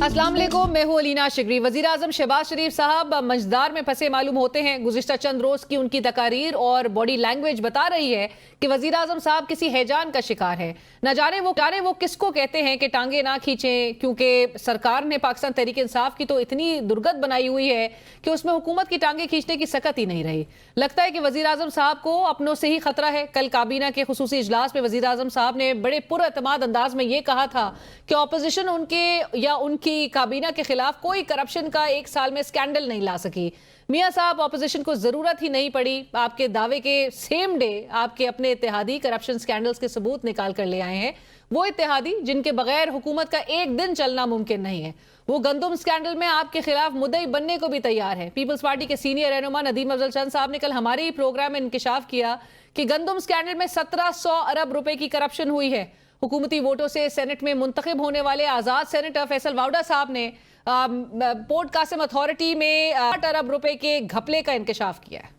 अस्सलाम वालेकुम, मैं हूं अलीना शिगरी। वजीर आजम शहबाज शरीफ साहब मजदार में फंसे मालूम होते हैं। गुज़िश्ता चंद रोज की उनकी तकारीर और बॉडी लैंग्वेज बता रही है कि वजीर आजम साहब किसी हैजान का शिकार है। न जाने वो किसको कहते हैं कि टांगे ना खींचें, क्योंकि सरकार ने पाकिस्तान तहरीक इंसाफ की तो इतनी दुर्गत बनाई हुई है कि उसमें हुकूमत की टांगे खींचने की सकत ही नहीं रही। लगता है कि वजीर आजम साहब को अपनों से ही खतरा है। कल काबीना के खुसूसी इजलास में वजीर आजम साहब ने बड़े पुरअतमाद अंदाज में यह कहा था कि ऑपोजिशन उनके या उनकी काबीना के खिलाफ कोई करप्शन का एक साल में स्कैंडल नहीं ला सकी। मियां साहब, ऑपोजिशन को जरूरत ही नहीं पड़ी। आपके दावे के सेम डे आपके अपने इत्तेहादी करप्शन स्कैंडल्स के सबूत निकाल कर ले आए हैं। वो इत्तेहादी जिनके बगैर हुकूमत का एक दिन चलना मुमकिन नहीं है। वो गंदुम स्कैंडल में आपके खिलाफ मुद्दई बनने को भी तैयार है। पीपल्स पार्टी के सीनियर रहनुमा नदीम अफजल चंद साहब ने कल हमारे ही प्रोग्राम में इंकिशाफ किया कि गंदुम स्कैंडल में 1700 अरब रुपए की करप्शन हुई है। हुकूमती वोटों से सेनेट में मुंतखब होने वाले आजाद सेनेटर फैसल वाउडा साहब ने पोर्ट कासिम अथॉरिटी में 8 अरब रुपए के घपले का इंकिशाफ किया है।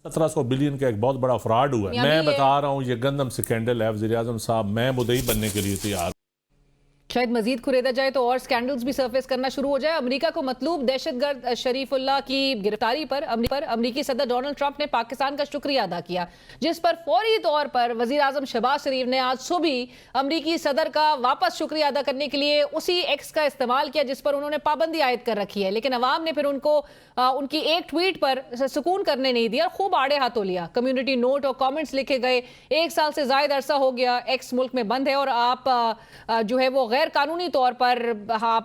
1700 बिलियन का एक बहुत बड़ा फ्रॉड हुआ है। मैं बता रहा हूँ, ये गंदम स्कैंडल है। वज़ीर आज़म साहब, मैं मुद्दई बनने के लिए तैयार। शायद मजीद खुरेदा जाए तो और स्कैंडल्स भी सरफेस करना शुरू हो जाए। अमेरिका को मतलूब दहशतगर्द शरीफुल्लाह की गिरफ्तारी पर अमेरिकी सदर डोनाल्ड ट्रंप ने पाकिस्तान का शुक्रिया अदा किया, जिस पर फौरी तौर पर वजीर आजम शहबाज शरीफ ने आज सुबह अमेरिकी सदर का वापस शुक्रिया अदा करने के लिए उसी एक्स का इस्तेमाल किया जिस पर उन्होंने पाबंदी आयद कर रखी है। लेकिन अवाम ने फिर उनको उनकी एक ट्वीट पर सुकून करने नहीं दिया, खूब आड़े हाथों लिया। कम्युनिटी नोट और कॉमेंट्स लिखे गए। एक साल से ज्यादा अरसा हो गया एक्स मुल्क में बंद है और आप जो है वो गैर कानूनी तौर पर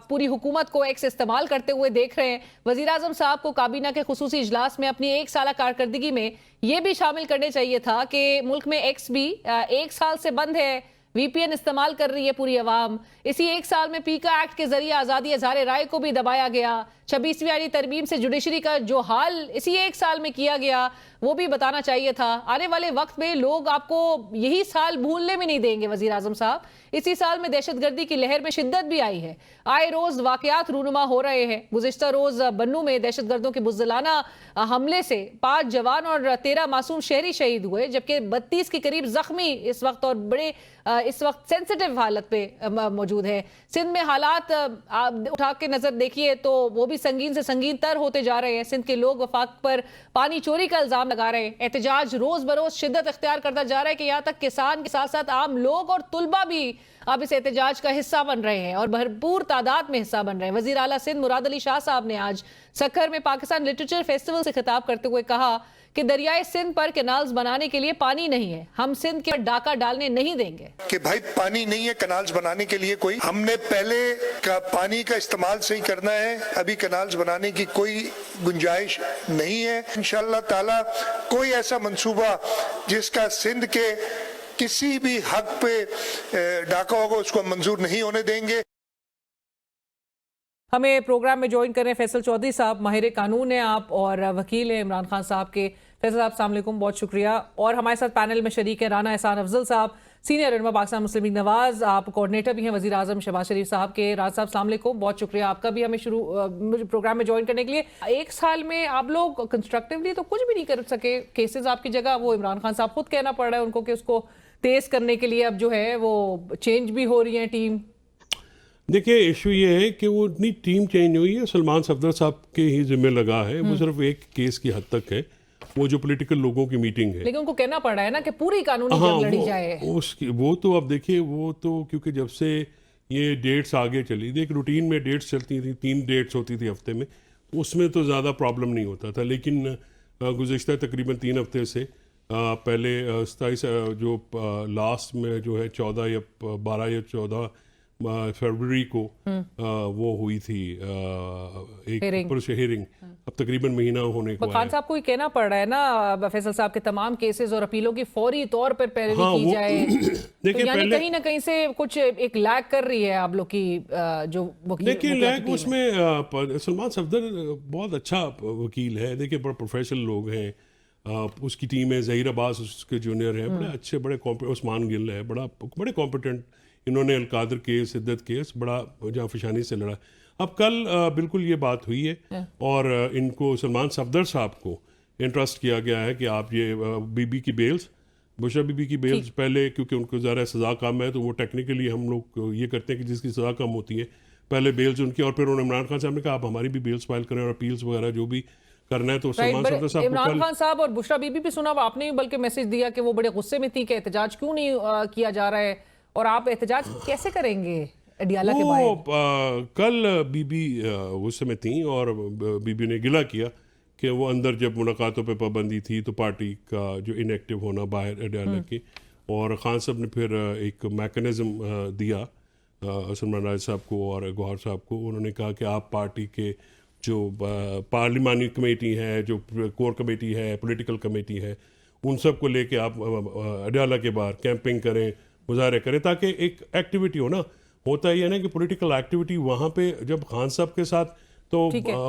पूरी हुकूमत को एक्स इस्तेमाल करते हुए देख रहे हैं। वजीर आजम साहब को काबीना के खुसूसी इजलास में अपनी एक साल कारकर्दगी में यह भी शामिल करने चाहिए था कि मुल्क में एक्स भी एक साल से बंद है। वीपीएन इस्तेमाल कर रही है पूरी अवाम। इसी एक साल में पीका एक्ट के जरिए आजादी इज़हार राय को भी दबाया गया। 26वीं आईनी तरमीम से जुडिशरी का जो हाल इसी एक साल में किया गया वो भी बताना चाहिए था। आने वाले वक्त में लोग आपको यही साल भूलने में नहीं देंगे वजीर आजम साहब। इसी साल में दहशतगर्दी की लहर में शिद्दत भी आई है। आए रोज वाकयात रूनुमा हो रहे हैं। गुज़िश्ता रोज बन्नू में दहशतगर्दों के बुज़दिलाना हमले से 5 जवान और 13 मासूम शहरी शहीद हुए, जबकि 32 के करीब जख्मी इस वक्त और बड़े इस वक्त सेंसिटिव हालत पे मौजूद है। सिंध में हालात आप उठा के नजर देखिए तो वो भी संगीन से संगीन तर होते जा रहे हैं। सिंध के लोग वफाक पर पानी चोरी का इल्जाम लगा रहे हैं। एहतजाज रोज बरोज शिद्दत इख्तियार करता जा रहा है कि यहाँ तक किसान के साथ साथ आम लोग और तुलबा भी अब इस एहतजाज का हिस्सा बन रहे हैं और भरपूर तादाद में हिस्सा बन रहे हैं। वजीर आला सिंध मुराद अली शाह साहब ने आज सक्खर में पाकिस्तान लिटरेचर फेस्टिवल से खिताब करते हुए कहा कि दरियाए सिंध पर कैनाल्स बनाने के लिए पानी नहीं है, हम सिंध के डाका डालने नहीं देंगे। कि भाई पानी नहीं है कैनाल्स बनाने के लिए, कोई हमने पहले का पानी का इस्तेमाल सही करना है। अभी कैनाल्स बनाने की कोई गुंजाइश नहीं है। इंशाअल्लाह ताला कोई ऐसा मंसूबा जिसका सिंध के किसी भी हक पे डाका होगा उसको मंजूर नहीं होने देंगे। हमें प्रोग्राम में ज्वाइन कर रहे हैं फैसल चौधरी साहब, माहिर कानून है आप और वकील हैं इमरान खान साहब के। फैसल साहब अस्सलाम वालेकुम, बहुत शुक्रिया। और हमारे साथ पैनल में शरीक है राना एहसान अफजल साहब, सीनियर रहनुमा पाकिस्तान मुस्लिम लीग नवाज, आप कोऑर्डिनेटर भी हैं वजीर आजम शहबाज शरीफ साहब के। राज साहब अस्सलाम वालेकुम, बहुत शुक्रिया आपका भी हमें प्रोग्राम में ज्वाइन करने के लिए। एक साल में आप लोग कंस्ट्रक्टिवली तो कुछ भी नहीं कर सके। केसेस आपकी जगह वो इमरान खान साहब खुद कहना पड़ रहा है उनको कि उसको तेज करने के लिए अब जो है वो चेंज भी हो रही है टीम। देखिए, इशू ये है कि वो इतनी टीम चेंज हुई है, सलमान सफदर साहब के ही जिम्मे लगा है। वो सिर्फ एक केस की हद तक है, वो जो पॉलिटिकल लोगों की मीटिंग है। लेकिन उनको कहना पड़ रहा है ना कि पूरी कानूनी जंग लड़ी जाए। वो तो अब देखिए, वो तो क्योंकि जब से ये डेट्स आगे चली थी, एक रूटीन में डेट्स चलती थी, 3 डेट्स होती थी हफ्ते में, उसमें तो ज़्यादा प्रॉब्लम नहीं होता था। लेकिन गुज़िश्ता तकरीबन 3 हफ्ते से पहले 27 जो लास्ट में जो है 14 या 12 या 14 फरवरी को वो हुई थी एक पुलिस हियरिंग। अब तकरीबन महीना होने को खान साहब को ही कहना पड़ रहा है ना फैसल साहब के तमाम केसेस और अपीलों की फौरी तौर पर पैरवी की जाए। तो यानी कहीं ना कहीं से कुछ एक लैग कर रही है आप लोग की जो वकील। देखिए, लैग उसमें सलमान सफदर बहुत अच्छा वकील है। देखिए, बड़े प्रोफेशनल लोग हैं। उसकी टीम है, ज़हीर अब्बास उसके जूनियर हैं, बड़े अच्छे, उस्मान गिल है, बड़े कॉम्पिटेंट। इन्होंने अलकादर केस, सिद्दत केस बड़ा जाफिशानी से लड़ा। अब कल बिल्कुल ये बात हुई है और इनको सलमान सफदर साहब को इंट्रस्ट किया गया है कि आप ये बीबी की बेल्स, बुशरा बीबी की बेल्स पहले, क्योंकि उनको ज़रा सज़ा कम है तो वो टेक्निकली हम लोग ये करते हैं कि जिसकी सज़ा कम होती है पहले बेल्स उनकी, और फिर उन्होंने इमरान खान साहब ने कहा आप हमारी भी बेल्स फाइल करें और अपील्स वगैरह जो भी करना है। तो सलमान सरदार साहब को इमरान कल खान साहब और बुशरा बीबी भी सुना, आपने भी बल्कि मैसेज दिया कि वो बड़े गुस्से में थी कि एहतजाज क्यों नहीं किया जा रहा है, और आप एहतजाज कैसे करेंगे अडियाला के बाहर? कल बीबी गुस्से में थी और बीबी ने गिला किया कि वो अंदर जब मुलाकातों पे पाबंदी थी तो पार्टी का जो इनएक्टिव होना बाहर अडियाला के, और खान साहब ने फिर एक मैकेनिज्म दिया सलमान राज साहब को और गौहर साहब को। उन्होंने कहा कि आप पार्टी के जो पार्लिमानी कमेटी है, जो कोर कमेटी है, पॉलिटिकल कमेटी है, उन सब को लेके आप अडियाला के बाहर कैंपिंग करें, मुजाहरे करें, ताकि एक एक्टिविटी हो ना। होता ही है ना कि पॉलिटिकल एक्टिविटी वहाँ पे जब खान साहब के साथ तो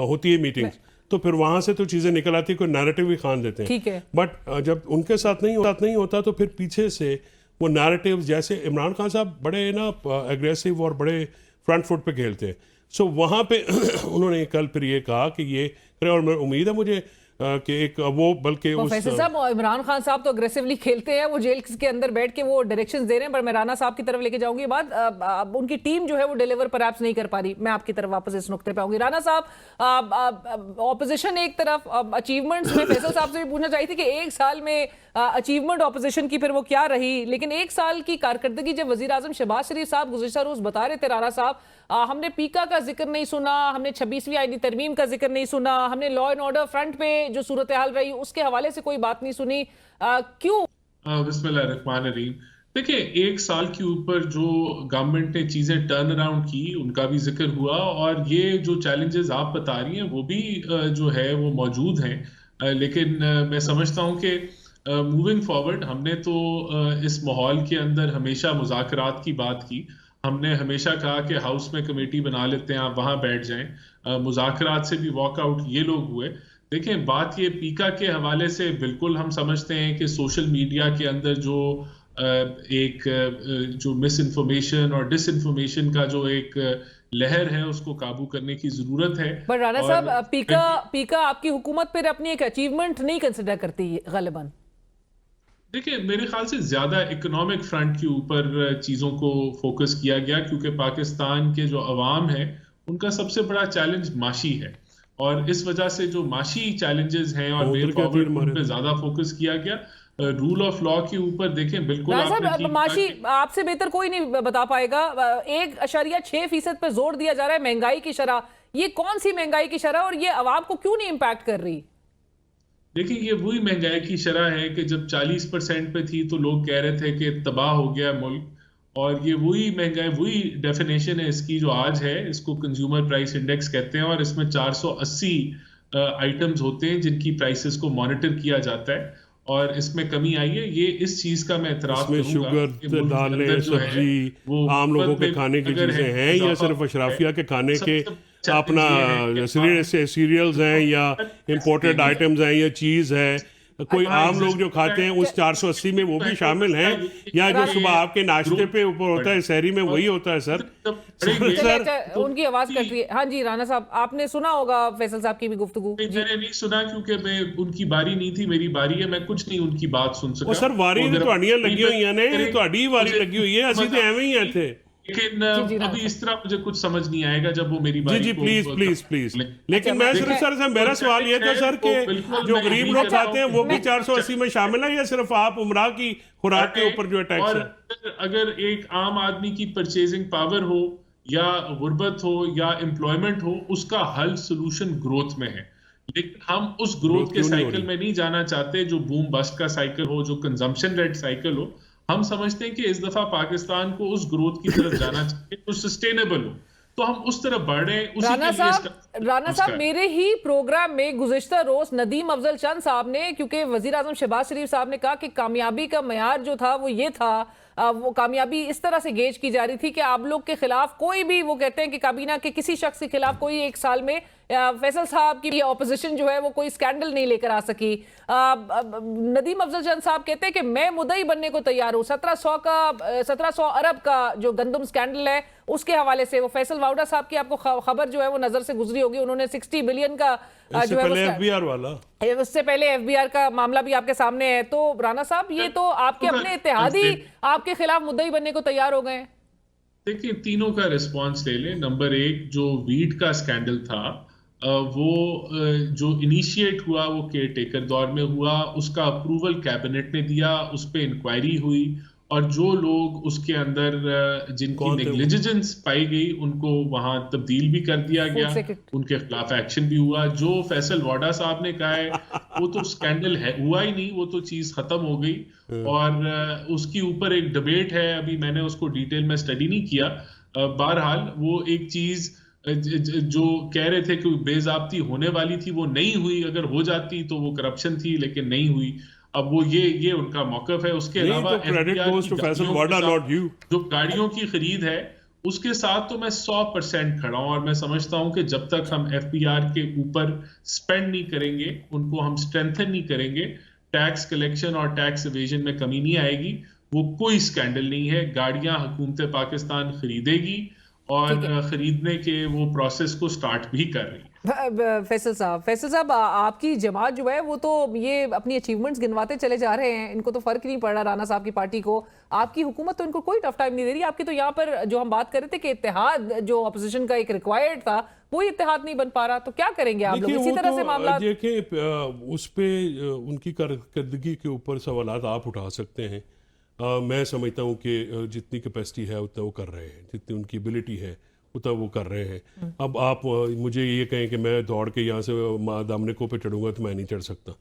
होती है मीटिंग्स, तो फिर वहाँ से तो चीज़ें निकल आती है, कोई नैरेटिव भी खान देते हैं। बट जब उनके साथ नहीं होता तो फिर पीछे से वो नैरेटिव, जैसे इमरान खान साहब बड़े ना एग्रेसिव और बड़े फ्रंट फुट पे खेलते हैं। सो वहाँ पे उन्होंने कल फिर ये कहा कि ये करें, और उम्मीद है मुझे कि एक वो बल्कि प्रोफेसर साहब इमरान खान साहब तो अग्रेसिवली खेलते हैं, वो जेल के अंदर बैठ के वो डायरेक्शंस दे रहे हैं, पर मैं राना साहब की तरफ लेके जाऊंगी बात। उनकी टीम जो है वो डिलीवर परहैप्स नहीं कर पा रही। मैं आपकी तरफ वापस इस नुक्ते पे आऊंगी। राना साहब, ऑपोजिशन एक तरफ अचीवमेंट्स में फैसल साहब से भी पूछना चाहिए थी कि एक साल में अचीवमेंट ऑपोजिशन की फिर वो क्या रही, लेकिन एक साल की कारकर्दगी जब वजीर आजम शहबाज शरीफ साहब गुज़िश्ता रोज बता रहे थे, राना साहब हमने पीका का जिक्र नहीं सुना, हमने 26वीं आईनी तरमीम का जिक्र नहीं सुना, हमने लॉ एंड ऑर्डर फ्रंट पे जो सूरत हाल रही उसके हवाले से कोई बात नहीं सुनी, क्यों? बिस्मिल्लाहिर्रहमानिर्रहीम। देखिए, एक साल के ऊपर जो गवर्नमेंट ने चीजें टर्न अराउंड की उनका भी जिक्र हुआ, और ये जो चैलेंजेस आप बता रही हैं वो भी जो है वो मौजूद हैं, लेकिन मैं समझता हूं कि मूविंग फॉरवर्ड हमने तो इस माहौल के अंदर हमेशा मुज़ाकरात की बात की। हमने हमेशा कहा कि हाउस में कमेटी बना लेते हैं, आप वहां बैठ जाएं। मुज़ाकरात से भी वॉकआउट ये लोग हुए। देखें, बात ये पीका के हवाले से बिल्कुल हम समझते हैं कि सोशल मीडिया के अंदर जो जो मिस इन्फॉर्मेशन और डिस इन्फॉर्मेशन का जो एक लहर है उसको काबू करने की जरूरत है। पर राना साहब, पीका आपकी हुकूमत पर अपनी एक अचीवमेंट नहीं कंसिडर करती गालिबन। देखिए, मेरे ख्याल से ज्यादा इकोनॉमिक फ्रंट के ऊपर चीजों को फोकस किया गया, क्योंकि पाकिस्तान के जो अवाम है उनका सबसे बड़ा चैलेंज माशी है, और इस वजह से जो माशी चैलेंजेस हैं और वे फॉरवर्ड उन पे ज्यादा फोकस किया गया। रूल ऑफ लॉ के ऊपर देखें, बिल्कुल माशी आपसे बेहतर कोई नहीं बता पाएगा। 1.6% पे जोर दिया जा रहा है महंगाई की शरह। ये कौन सी महंगाई की शरह, और ये अवाम को क्यों नहीं इम्पैक्ट कर रही? देखिए, ये वही महंगाई की शरह है कि जब 40% पे थी तो लोग कह रहे थे कि तबाह हो गया मुल्क, और ये वही महंगाई, वही डेफिनेशन है इसकी जो आज है। इसको कंज्यूमर प्राइस इंडेक्स कहते हैं, और इसमें 480 आइटम्स होते हैं जिनकी प्राइसेस को मॉनिटर किया जाता है, और इसमें कमी आई है। ये इस चीज का मैं एतराफ करूंगा। शुगर, दालें, सब्जी, आम लोगों के खाने की चीजें हैं या सिर्फ अशराफिया के खाने के अपना सीरियल्स हैं या इंपोर्टेड आइटम्स हैं या चीज है, कोई आम लोग जो खाते हैं उस 480 में वो भी शामिल हैं, या जो सुबह आपके नाश्ते पे ऊपर होता है शहरी में वही होता है? सर उनकी आवाज कट रही है। हाँ जी राना साहब, आपने सुना होगा फैसल साहब की भी गुफ्तगू? मैंने नहीं सुना, क्योंकि मैं उनकी बारी नहीं थी, मेरी बारी है, मैं कुछ नहीं उनकी बात सुन सका। सर वारी ਤੁਹਾਡੀਆਂ लगी हुई ने, ਤੁਹਾਡੀ वारी लगी हुई है, ਅਸੀਂ तो एवं ही हैं थे। लेकिन अभी इस तरह मुझे कुछ समझ नहीं आएगा जब वो मेरी बारी। जी प्लीज। लेकिन मैं सिर्फ सर मेरा सवाल ये था सर कि जो गरीब लोग खाते हैं वो भी 480 में शामिल है, या सिर्फ आप उमरा की खुराक के ऊपर जो टैक्स है? अगर एक आम आदमी की परचेजिंग पावर हो या गुर्बत हो या एम्प्लॉयमेंट हो, उसका हल सोल्यूशन ग्रोथ में है। लेकिन हम उस ग्रोथ के साइकिल में नहीं जाना चाहते जो बूम बस्ट का साइकिल हो, जो कंजम्पशन रेट साइकिल हो। हम समझते हैं कि इस दफा पाकिस्तान को उस ग्रोथ की तरफ जाना चाहिए जो सस्टेनेबल हो, तो हम उस तरफ बढ़े। राना साहब, मेरे ही प्रोग्राम में गुज़िश्ता रोज नदीम अफजल चंद साहब ने, क्योंकि वजीर आजम शहबाज शरीफ साहब ने कहा कि कामयाबी का मयार जो था वो ये था, वो कामयाबी इस तरह से गेज की जा रही थी कि आप लोग के खिलाफ कोई भी, वो कहते हैं कि काबीना के किसी शख्स के खिलाफ कोई एक साल में फैसल साहब की ऑपोजिशन जो है वो कोई स्कैंडल नहीं लेकर आ सकी। नदीम अफजल चंद साहब कहते हैं कि मैं मुद्दई बनने को तैयार हूँ। 1700 अरब का जो गंदम स्कैंडल है उसके हवाले से वो फैसल वाउडा साहब की आपको खबर जो है वो नजर से गुजरी होगी। उन्होंने 60 बिलियन का जो है एफबीआर वाला, उससे पहले एफबीआर का मामला भी आपके सामने है। तो राना साहब, ये तो आपके अपने इत्तेहादी आपके खिलाफ मुद्दई बनने को तैयार हो गए हैं। देखिए, तीनों का रिस्पांस ले लें। नंबर एक, जो वीट का स्कैंडल था, जो इनिशिएट हुआ वो केयर टेकर दौर में हुआ, उसका अप्रूवल कैबिनेट ने दिया, उस पर इंक्वायरी हुई, और जो लोग उसके अंदर जिनकी कौन थे वो? नेग्लिजेंस पाई गई उनको वहां तब्दील भी कर दिया फूड गया, सेक्रेटरी। उनके खिलाफ एक्शन भी हुआ। जो फैसल वाडा साहब ने कहा है वो तो स्कैंडल है, हुआ ही नहीं, वो तो चीज खत्म हो गई। और उसके ऊपर एक डिबेट है, अभी मैंने उसको डिटेल में स्टडी नहीं किया। बहरहाल वो एक चीज जो कह रहे थे कि बेजाब्ती होने वाली थी वो नहीं हुई, अगर हो जाती तो वो करप्शन थी, लेकिन नहीं हुई। अब वो ये उनका मौकफ है। उसके नहीं अलावा तो क्रेडिट FBR गोज की टू फैसल गाड़ियों के वाडा, साथ नॉट यू। जो गाड़ियों की खरीद है उसके साथ तो मैं 100% खड़ा हूं, और मैं समझता हूं कि जब तक हम FBR के ऊपर स्पेंड नहीं करेंगे, उनको हम स्ट्रेंथन नहीं करेंगे, टैक्स कलेक्शन और टैक्स इवेजन में कमी नहीं आएगी। वो कोई स्कैंडल नहीं है। गाड़ियां हुकूमत पाकिस्तान खरीदेगी और खरीदने के वो प्रोसेस को स्टार्ट भी कर रही है। फैसल साहब, आपकी जमात जो है वो तो ये अपनी अचीवमेंट्स गिनवाते चले जा रहे हैं, इनको तो फर्क नहीं पड़ रहा राना साहब की पार्टी को। आपकी हुकूमत तो इनको कोई टफ टाइम नहीं दे रही। आपकी तो यहाँ पर जो हम बात कर रहे थे कि इत्तेहाद जो अपोजिशन का एक रिक्वायर्ड था वो इत्तेहाद नहीं बन पा रहा, तो क्या करेंगे आप लोग? इसी तरह से मामला देखिए, उस पे उनकी कारकर्दगी के ऊपर सवालात आप उठा सकते हैं। मैं समझता हूँ कि जितनी कैपेसिटी है उतना वो कर रहे हैं, जितनी उनकी एबिलिटी है उतना वो कर रहे हैं। अब आप मुझे ये कहें कि मैं दौड़ के यहाँ से दामनिकों पे चढ़ूंगा तो मैं नहीं चढ़ सकता,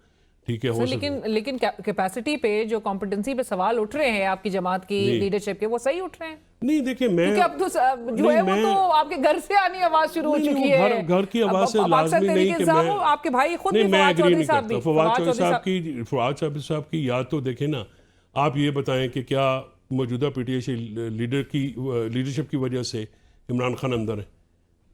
ठीक है। हो लेकिन कैपेसिटी पे जो कॉम्पिटेंसी पे सवाल उठ रहे हैं आपकी जमात की लीडरशिप के, वो सही उठ रहे हैं? नहीं, देखिए मैं क्योंकि अब तो जो है वो तो आपके घर से आनी आवाज शुरू हो चुकी है। घर की आवाज से लाजमी नहीं कि मैं, आपके भाई खुद नहीं, भी मैं फवाद एग्री चौधरी नहीं साहब करता। भी फवाद चौधरी साहब की याद तो देखें ना। आप ये बताएं कि क्या मौजूदा पीटीआई लीडरशिप की वजह से इमरान खान अंदर है?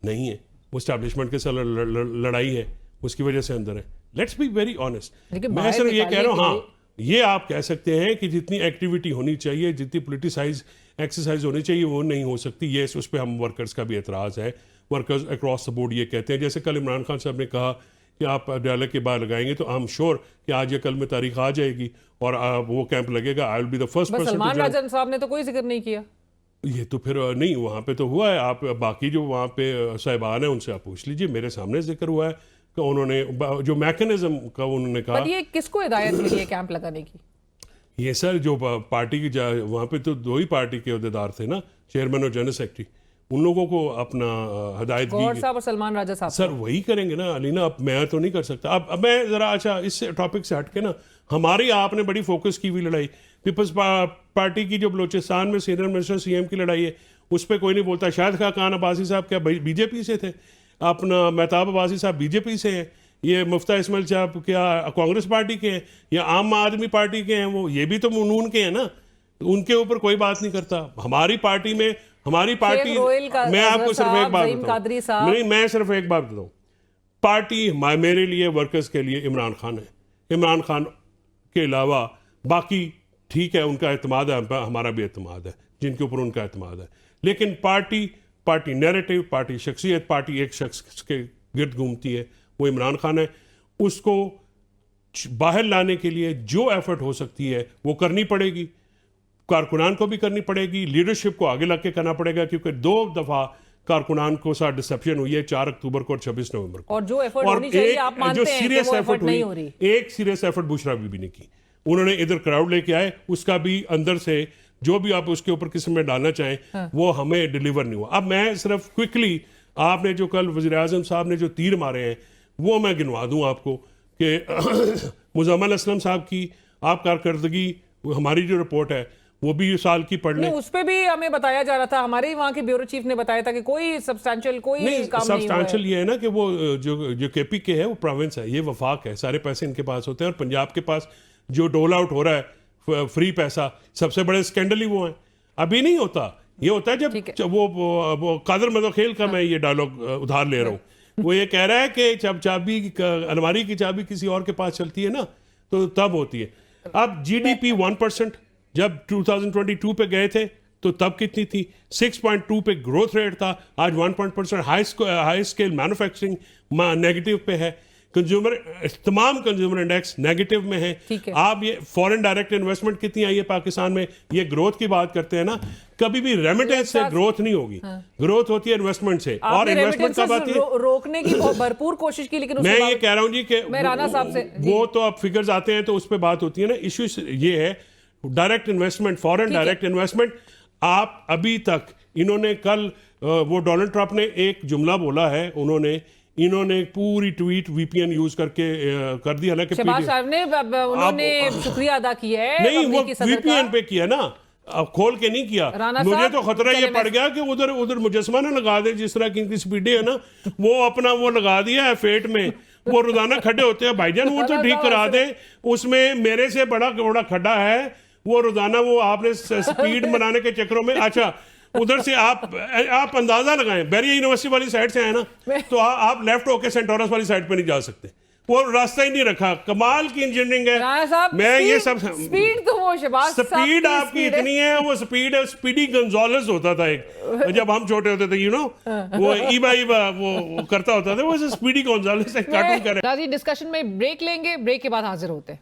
नहीं है। वो स्टैब्लिशमेंट के साथ लड़ाई है, उसकी वजह से अंदर है। Let's be very honest. मैं सिर्फ ये कह रहा हूँ, हाँ ये आप कह सकते हैं कि जितनी एक्टिविटी होनी चाहिए, जितनी पोलिटिसाइज एक्सरसाइज होनी चाहिए वो नहीं हो सकती। ये उस पर हम वर्कर्स का भी एतराज़ है। वर्कर्स अक्रॉस द बोर्ड ये कहते हैं, जैसे कल इमरान खान साहब ने कहा कि आप डायलॉग के बाद लगाएंगे तो आई एम श्योर कि आज या कल में तारीख आ जाएगी और वो कैंप लगेगा। I will be the first person. Salman Rajan sahab ने तो कोई जिक्र नहीं किया। ये तो फिर नहीं, वहाँ पे तो हुआ है। आप बाकी जो वहाँ पे साहिबान है उनसे आप पूछ लीजिए। मेरे सामने जिक्र हुआ है कि उन्होंने जो मैकेनिज्म का उन्होंने कहा। पर ये किसको हिदायत मिली है कैंप लगाने की? ये सर जो पार्टी की वहाँ पे तो दो ही पार्टी के अहदेदार थे ना, चेयरमैन और जनरल सेक्रेटरी। उन लोगों को अपना हिदायत गौहर साहब और सलमान राजा साहब सर वही करेंगे ना अलीना। अब मैं तो नहीं कर सकता। अब मैं ज़रा अच्छा इस टॉपिक से हट के ना, हमारी आपने बड़ी फोकस की हुई लड़ाई पीपल्स पार्टी की जो बलोचिस्तान में सीनियर मिनिस्टर सीएम की लड़ाई है, उस पर कोई नहीं बोलता। शाहिद खान अब्बासी साहब क्या बीजेपी से थे? अपना मेहताब अब्बासी साहब बीजेपी से हैं। ये मुफ्ता इस्माइल साहब क्या कांग्रेस पार्टी के हैं या आम आदमी पार्टी के हैं? वो ये भी तो नून के हैं ना। उनके ऊपर कोई बात नहीं करता। हमारी पार्टी में मैं आपको सिर्फ एक बात बताऊं, नहीं मैं सिर्फ एक बात बताऊं, पार्टी मेरे लिए वर्कर्स के लिए इमरान खान है। इमरान खान के अलावा बाकी ठीक है, उनका एतमाद है, हमारा भी एतमाद है, जिनके ऊपर उनका एतमाद है। लेकिन पार्टी नैरेटिव, पार्टी शख्सियत, पार्टी एक शख्स के गिर्द घूमती है, वो इमरान खान है। उसको बाहर लाने के लिए जो एफर्ट हो सकती है वो करनी पड़ेगी। कारकुनान को भी करनी पड़ेगी, लीडरशिप को आगे लग के करना पड़ेगा, क्योंकि 2 दफ़ा कारकुनान को साथ डिसेप्शन हुई है, 4 अक्टूबर को और 26 नवंबर को। और जो एफर्ट होनी चाहिए आप मानते हैं कि वो एफर्ट नहीं हो रही। एक सीरियस एफर्ट बुशरा भी नहीं की। उन्होंने इधर क्राउड लेके आए, उसका भी अंदर से जो भी आप उसके ऊपर किस्म में डालना चाहें वो हमें डिलीवर नहीं हुआ। अब मैं सिर्फ क्विकली, आपने जो कल वज़ीर आज़म साहब ने जो तीर मारे हैं वो मैं गिनवा दूं आपको कि मुज़म्मिल असलम साहब की आप कारकर्दगी, हमारी जो रिपोर्ट है वो भी साल की पढ़ लें। उस पे भी हमें बताया जा रहा था, हमारे वहाँ के ब्यूरो चीफ ने बताया था कि कोई सब्सटैंशियल काम नहीं हुआ है। सब्सटैंशियल ये है ना कि वो जो केपी के है वो प्रोविंस है, ये वफाक है, सारे पैसे इनके पास होते हैं। और पंजाब के पास जो डोल आउट हो रहा है फ्री पैसा, सबसे बड़े स्कैंडल ही वो है। अभी नहीं होता, ये होता है जब वो कादर मदखेल का मैं ये डायलॉग उधार ले रहा हूँ। वो ये कह रहा है कि जब चाबी अलमारी की चाबी किसी और के पास चलती है ना तो तब होती है। अब जीडीपी 1% जब 2022 पे गए थे तो तब कितनी थी? 6.2 पे ग्रोथ रेट था, आज 1% हाई स्केल मैन्युफैक्चरिंग नेगेटिव पे है। कंज्यूमर तमाम कंज्यूमर इंडेक्स नेगेटिव में है। ठीक है। आप ये फॉरेन डायरेक्ट इन्वेस्टमेंट कितनी आई है पाकिस्तान में, ये ग्रोथ की बात करते हैं ना, कभी भी रेमिटेंस से ग्रोथ नहीं होगी, ग्रोथ होती है इन्वेस्टमेंट से। और आपने इन्वेस्टमेंट का बात remittances रोकने की भरपूर कोशिश की, लेकिन मैं उसके ये बाद- कह रहा हूं जी कि मैं राणा साहब से वो तो अब फिगर्स आते हैं तो उस पर बात होती है ना। इश्यू ये है direct investment, foreign direct investment. आप अभी तक इन्होंने कल वो डोनाल्ड ट्रंप ने एक जुमला बोला है, इन्होंने पूरी ट्वीट वीपीएन यूज करके कर दी, हालांकि शहबाज साहब ने उन्होंने शुक्रिया अदा किया है नहीं, वो अमरीकी सदर का। वीपीएन पे किया ना, अब खोल के नहीं किया। राणा मुझे साहब, तो खतरा ये चलिए पड़ गया कि उधर मुजस्मा ना लगा दे, जिस तरह की इनकी स्पीडी है ना, वो अपना वो लगा दिया है फेट में, वो रोजाना खड्डे होते हैं भाईजान, वो तो ठीक करा दे। उसमें मेरे से बड़ा खड्डा है, वो रोजाना वो आपने स्पीड बनाने के चक्करों में। अच्छा, उधर से आप अंदाजा लगाएं, बैरिया यूनिवर्सिटी वाली साइड से आए ना, तो आप लेफ्ट होके सेंटोरस वाली साइड पे नहीं जा सकते, वो रास्ता ही नहीं रखा। कमाल की इंजीनियरिंग है। राणा साहब, मैं ये सब स्पीड तो वो शहबाज साहब स्पीड की आपकी स्पीड है। इतनी है, वो स्पीड है, स्पीडी गंजोलस होता था एक, जब हम छोटे होते थे, वो ईबा वो करता होता था, वो स्पीडी गंजोलस एक कार्टून कर रहे हैं। राजी, डिस्कशन में ब्रेक लेंगे, ब्रेक के बाद हाजिर होते हैं।